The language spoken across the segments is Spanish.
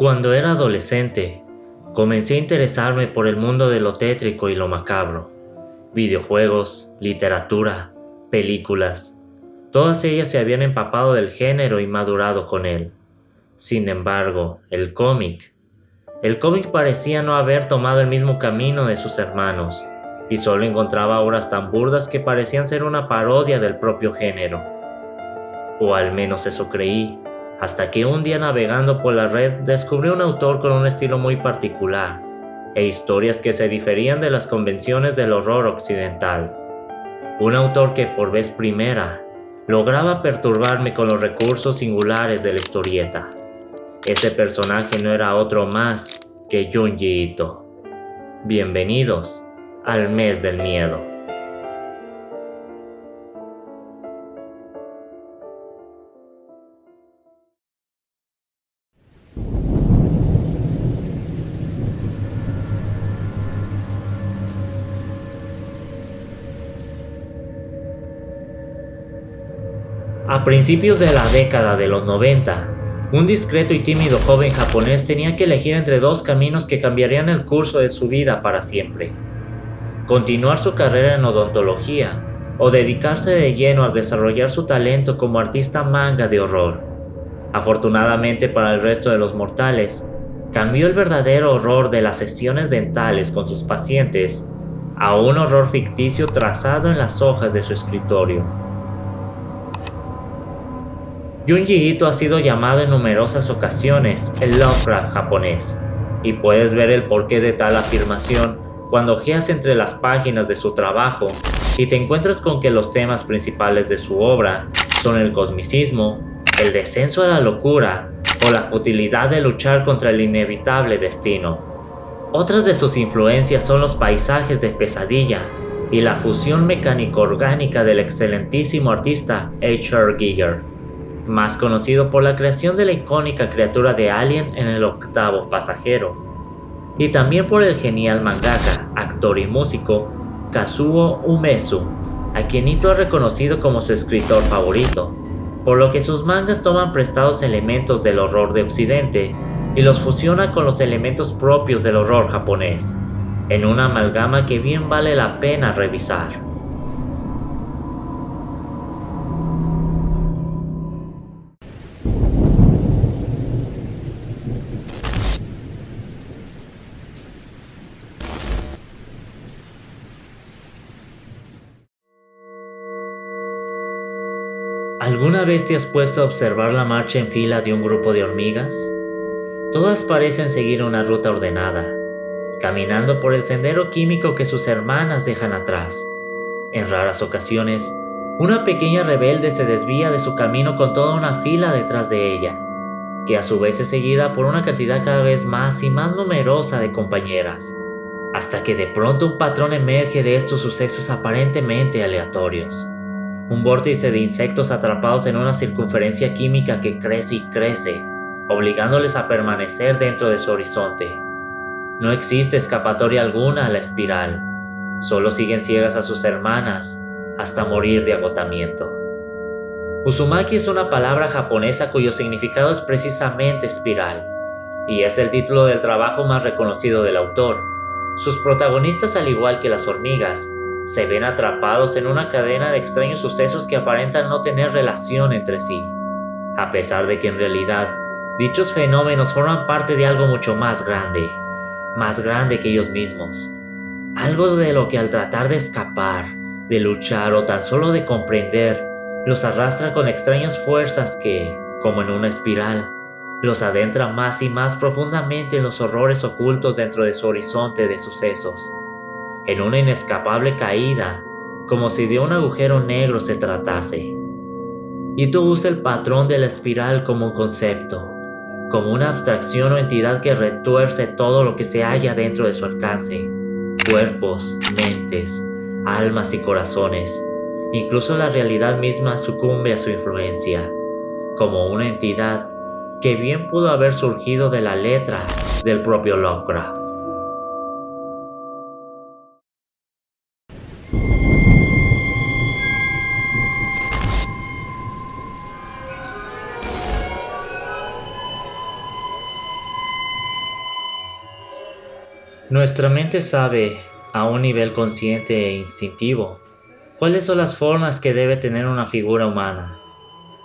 Cuando era adolescente, comencé a interesarme por el mundo de lo tétrico y lo macabro. Videojuegos, literatura, películas, todas ellas se habían empapado del género y madurado con él. Sin embargo, el cómic parecía no haber tomado el mismo camino de sus hermanos, y solo encontraba obras tan burdas que parecían ser una parodia del propio género. O al menos eso creí, hasta que un día navegando por la red descubrí un autor con un estilo muy particular, e historias que se diferían de las convenciones del horror occidental. Un autor que por vez primera lograba perturbarme con los recursos singulares de la historieta. Ese personaje no era otro más que Junji Ito. Bienvenidos al mes del miedo. A principios de la década de los 90, un discreto y tímido joven japonés tenía que elegir entre dos caminos que cambiarían el curso de su vida para siempre: continuar su carrera en odontología o dedicarse de lleno a desarrollar su talento como artista manga de horror. Afortunadamente para el resto de los mortales, cambió el verdadero horror de las sesiones dentales con sus pacientes a un horror ficticio trazado en las hojas de su escritorio. Junji Ito ha sido llamado en numerosas ocasiones el Lovecraft japonés, y puedes ver el porqué de tal afirmación cuando hojeas entre las páginas de su trabajo y te encuentras con que los temas principales de su obra son el cosmicismo, el descenso a la locura o la futilidad de luchar contra el inevitable destino. Otras de sus influencias son los paisajes de pesadilla y la fusión mecánico-orgánica del excelentísimo artista H.R. Giger, más conocido por la creación de la icónica criatura de Alien en El octavo pasajero, y también por el genial mangaka, actor y músico Kazuo Umezu, a quien Ito ha reconocido como su escritor favorito, por lo que sus mangas toman prestados elementos del horror de Occidente y los fusiona con los elementos propios del horror japonés, en una amalgama que bien vale la pena revisar. ¿Alguna vez te has puesto a observar la marcha en fila de un grupo de hormigas? Todas parecen seguir una ruta ordenada, caminando por el sendero químico que sus hermanas dejan atrás. En raras ocasiones, una pequeña rebelde se desvía de su camino con toda una fila detrás de ella, que a su vez es seguida por una cantidad cada vez más y más numerosa de compañeras, hasta que de pronto un patrón emerge de estos sucesos aparentemente aleatorios. Un vórtice de insectos atrapados en una circunferencia química que crece y crece, obligándoles a permanecer dentro de su horizonte. No existe escapatoria alguna a la espiral, solo siguen ciegas a sus hermanas hasta morir de agotamiento. Uzumaki es una palabra japonesa cuyo significado es precisamente espiral, y es el título del trabajo más reconocido del autor. Sus protagonistas, al igual que las hormigas, se ven atrapados en una cadena de extraños sucesos que aparentan no tener relación entre sí, a pesar de que en realidad dichos fenómenos forman parte de algo mucho más grande que ellos mismos, algo de lo que al tratar de escapar, de luchar o tan solo de comprender, los arrastra con extrañas fuerzas que, como en una espiral, los adentra más y más profundamente en los horrores ocultos dentro de su horizonte de sucesos, en una inescapable caída, como si de un agujero negro se tratase. Ito usa el patrón de la espiral como un concepto, como una abstracción o entidad que retuerce todo lo que se halla dentro de su alcance: cuerpos, mentes, almas y corazones. Incluso la realidad misma sucumbe a su influencia, como una entidad que bien pudo haber surgido de la letra del propio Lovecraft. Nuestra mente sabe, a un nivel consciente e instintivo, cuáles son las formas que debe tener una figura humana.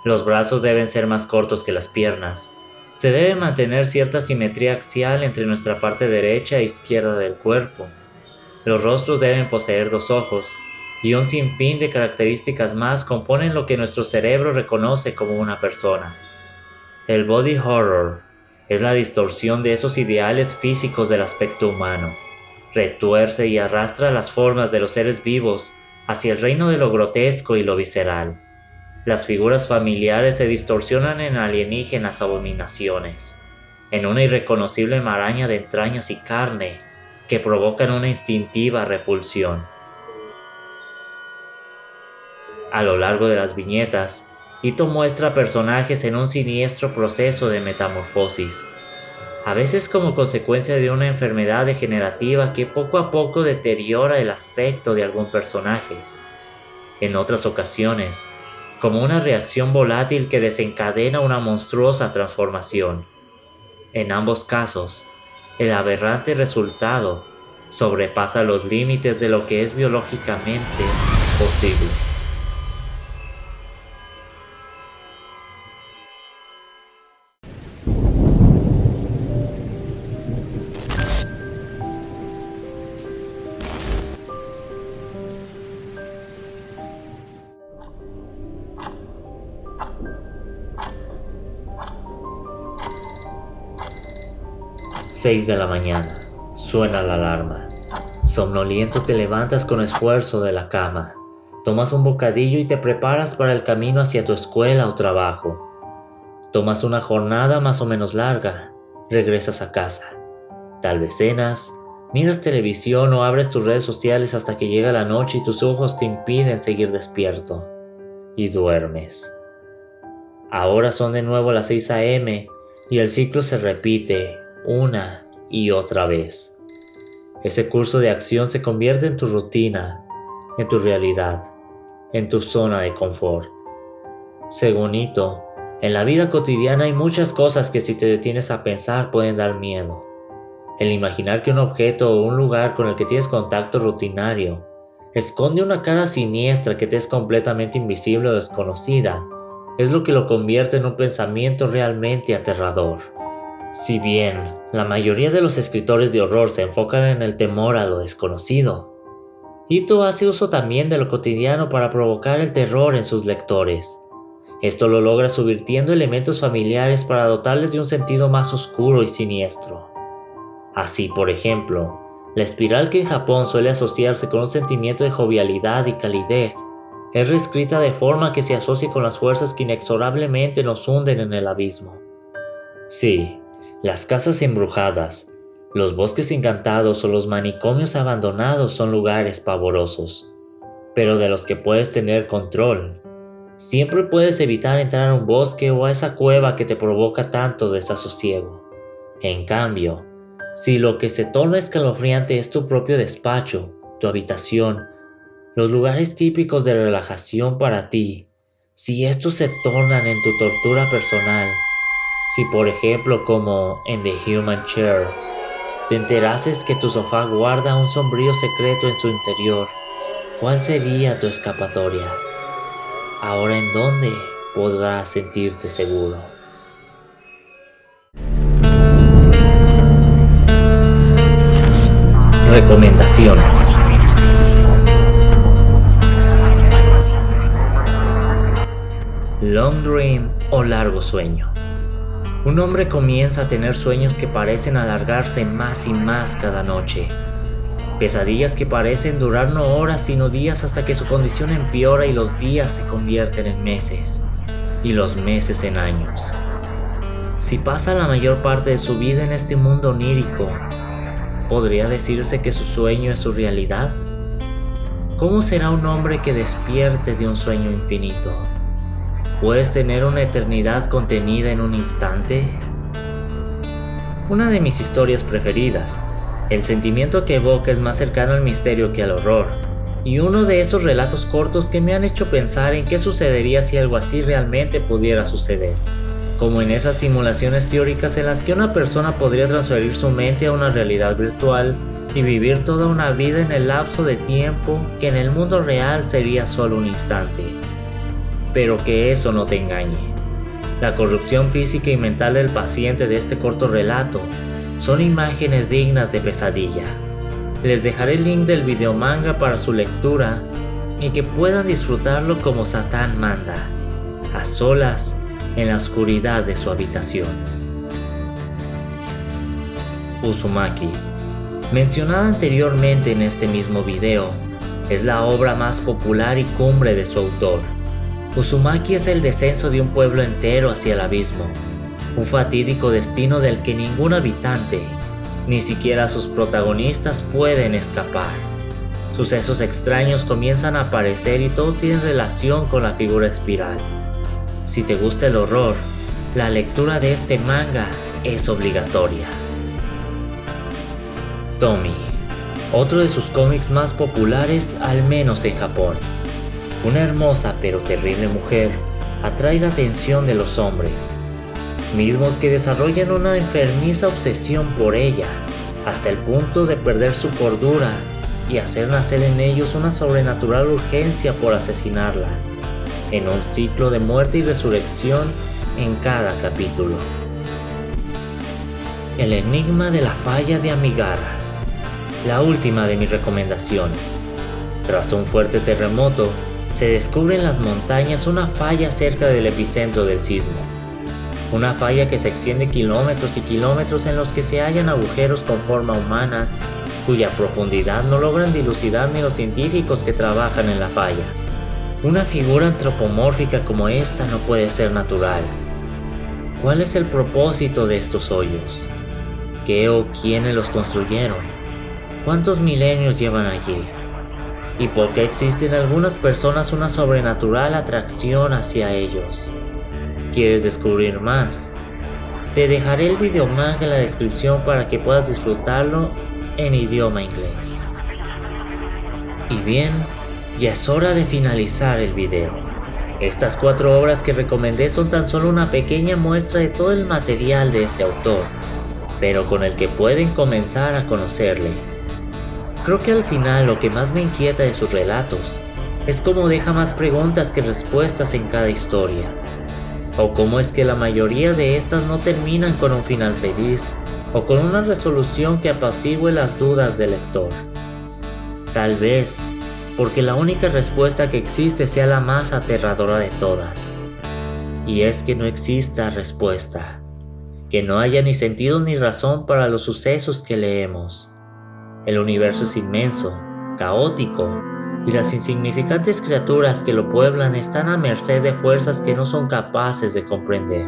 Los brazos deben ser más cortos que las piernas. Se debe mantener cierta simetría axial entre nuestra parte derecha e izquierda del cuerpo. Los rostros deben poseer 2 ojos, y un sinfín de características más componen lo que nuestro cerebro reconoce como una persona. El body horror es la distorsión de esos ideales físicos del aspecto humano. Retuerce y arrastra las formas de los seres vivos hacia el reino de lo grotesco y lo visceral. Las figuras familiares se distorsionan en alienígenas abominaciones, en una irreconocible maraña de entrañas y carne que provocan una instintiva repulsión. A lo largo de las viñetas, Ito muestra personajes en un siniestro proceso de metamorfosis, a veces como consecuencia de una enfermedad degenerativa que poco a poco deteriora el aspecto de algún personaje. En otras ocasiones, como una reacción volátil que desencadena una monstruosa transformación. En ambos casos, el aberrante resultado sobrepasa los límites de lo que es biológicamente posible. Seis de la mañana. Suena la alarma. Somnoliento te levantas con esfuerzo de la cama. Tomas un bocadillo y te preparas para el camino hacia tu escuela o trabajo. Tomas una jornada más o menos larga. Regresas a casa. Tal vez cenas, miras televisión o abres tus redes sociales hasta que llega la noche y tus ojos te impiden seguir despierto. Y duermes. Ahora son de nuevo las 6 a.m. y el ciclo se repite una y otra vez. Ese curso de acción se convierte en tu rutina, en tu realidad, en tu zona de confort. Según Ito, en la vida cotidiana hay muchas cosas que si te detienes a pensar pueden dar miedo. El imaginar que un objeto o un lugar con el que tienes contacto rutinario esconde una cara siniestra que te es completamente invisible o desconocida, es lo que lo convierte en un pensamiento realmente aterrador. Si bien la mayoría de los escritores de horror se enfocan en el temor a lo desconocido, Ito hace uso también de lo cotidiano para provocar el terror en sus lectores. Esto lo logra subvirtiendo elementos familiares para dotarles de un sentido más oscuro y siniestro. Así, por ejemplo, la espiral que en Japón suele asociarse con un sentimiento de jovialidad y calidez, es reescrita de forma que se asocie con las fuerzas que inexorablemente nos hunden en el abismo. Sí, las casas embrujadas, los bosques encantados o los manicomios abandonados son lugares pavorosos, pero de los que puedes tener control. Siempre puedes evitar entrar a un bosque o a esa cueva que te provoca tanto desasosiego. En cambio, si lo que se torna escalofriante es tu propio despacho, tu habitación, los lugares típicos de relajación para ti, si estos se tornan en tu tortura personal, si por ejemplo como en The Human Chair, te enterases que tu sofá guarda un sombrío secreto en su interior, ¿cuál sería tu escapatoria? Ahora, ¿en dónde podrás sentirte seguro? Recomendaciones. Long Dream o largo sueño. Un hombre comienza a tener sueños que parecen alargarse más y más cada noche. Pesadillas que parecen durar no horas sino días hasta que su condición empeora y los días se convierten en meses, y los meses en años. Si pasa la mayor parte de su vida en este mundo onírico, ¿podría decirse que su sueño es su realidad? ¿Cómo será un hombre que despierte de un sueño infinito? ¿Puedes tener una eternidad contenida en un instante? Una de mis historias preferidas. El sentimiento que evoca es más cercano al misterio que al horror, y uno de esos relatos cortos que me han hecho pensar en qué sucedería si algo así realmente pudiera suceder. como en esas simulaciones teóricas en las que una persona podría transferir su mente a una realidad virtual y vivir toda una vida en el lapso de tiempo que en el mundo real sería solo un instante. Pero que eso no te engañe. La corrupción física y mental del paciente de este corto relato son imágenes dignas de pesadilla. Les dejaré el link del videomanga para su lectura y que puedan disfrutarlo como Satán manda, a solas en la oscuridad de su habitación. Uzumaki, mencionada anteriormente en este mismo video, es la obra más popular y cumbre de su autor. Uzumaki es el descenso de un pueblo entero hacia el abismo, un fatídico destino del que ningún habitante, ni siquiera sus protagonistas, pueden escapar. Sucesos extraños comienzan a aparecer y todos tienen relación con la figura espiral. Si te gusta el horror, la lectura de este manga es obligatoria. Tomie, otro de sus cómics más populares, al menos en Japón. Una hermosa pero terrible mujer atrae la atención de los hombres, mismos que desarrollan una enfermiza obsesión por ella, hasta el punto de perder su cordura y hacer nacer en ellos una sobrenatural urgencia por asesinarla, en un ciclo de muerte y resurrección en cada capítulo. El enigma de la falla de Amigara, la última de mis recomendaciones. Tras un fuerte terremoto, se descubre en las montañas una falla cerca del epicentro del sismo. Una falla que se extiende kilómetros y kilómetros en los que se hallan agujeros con forma humana, cuya profundidad no logran dilucidar ni los científicos que trabajan en la falla. Una figura antropomórfica como esta no puede ser natural. ¿Cuál es el propósito de estos hoyos? ¿Qué o quiénes los construyeron? ¿Cuántos milenios llevan allí? ¿Y por qué existe en algunas personas una sobrenatural atracción hacia ellos? ¿Quieres descubrir más? Te dejaré el videomanga en la descripción para que puedas disfrutarlo en idioma inglés. Y bien, ya es hora de finalizar el video. Estas 4 obras que recomendé son tan solo una pequeña muestra de todo el material de este autor, pero con el que pueden comenzar a conocerle. Creo que al final lo que más me inquieta de sus relatos es cómo deja más preguntas que respuestas en cada historia, o cómo es que la mayoría de estas no terminan con un final feliz o con una resolución que apacigüe las dudas del lector. Tal vez porque la única respuesta que existe sea la más aterradora de todas, y es que no exista respuesta, que no haya ni sentido ni razón para los sucesos que leemos. El universo es inmenso, caótico, y las insignificantes criaturas que lo pueblan están a merced de fuerzas que no son capaces de comprender.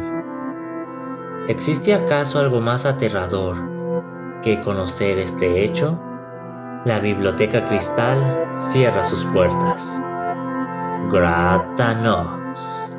¿Existe acaso algo más aterrador que conocer este hecho? La Biblioteca Cristal cierra sus puertas. Grata Nox.